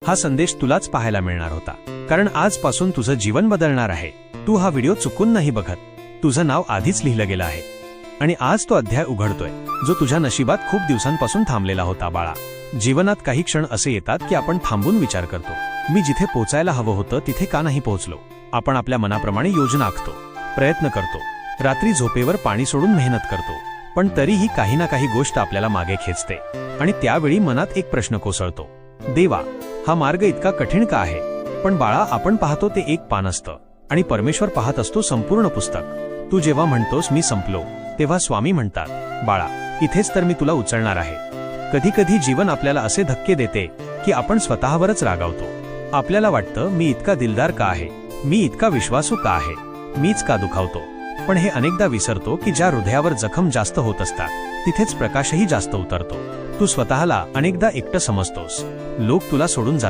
हा संदेश तुलाच पाहायला मिळणार होता, कारण आजपासून तुझं जीवन बदलणार आहे। तू हा व्हिडिओ चुकून नाही बघत, तुझं नाव आधीच लिहिलं गेलं आहे आणि आज तो अध्याय उघडतोय जो तुझ्या नशिबात खूप दिवसांपासून थांबलेला होता। बाळा, जीवनात काही क्षण असे येतात की आपण थांबून विचार करतो, मी जिथे पोचायला हवं होतं तिथे का नाही पोहोचलो। आपण आपल्या मनाप्रमाणे योजना आखतो, प्रयत्न करतो, रात्री झोपेवर पाणी सोडून मेहनत करतो, पण तरीही काही ना काही गोष्ट आपल्याला मागे खेचते आणि त्यावेळी मनात एक प्रश्न कोसळतो, देवा, हा मार्ग इतका कठीण का आहे। पण बाळा, आपण पाहतो ते एक पान असतं आणि परमेश्वर पाहत असतो संपूर्ण पुस्तक। तू जेव्हा म्हणतोस मी संपलो, तेव्हा स्वामी म्हणतात, बाळा, इथेच तर मी तुला उचलणार आहे। कधी कधी जीवन आपल्याला असे धक्के देते की आपण स्वतःवरच रागावतो। आपल्याला वाटतं, मी इतका दिलदार का आहे, मी इतका विश्वासू का आहे, मीच का दुखावतो। पण हे अनेकदा विसरतो की ज्या हृदयावर जखम जास्त होत असतात तिथेच प्रकाशही जास्त उतरतो। तू स्वतःला अनेकदा एकटं समजतोस, लोक तुला सोडून जातात,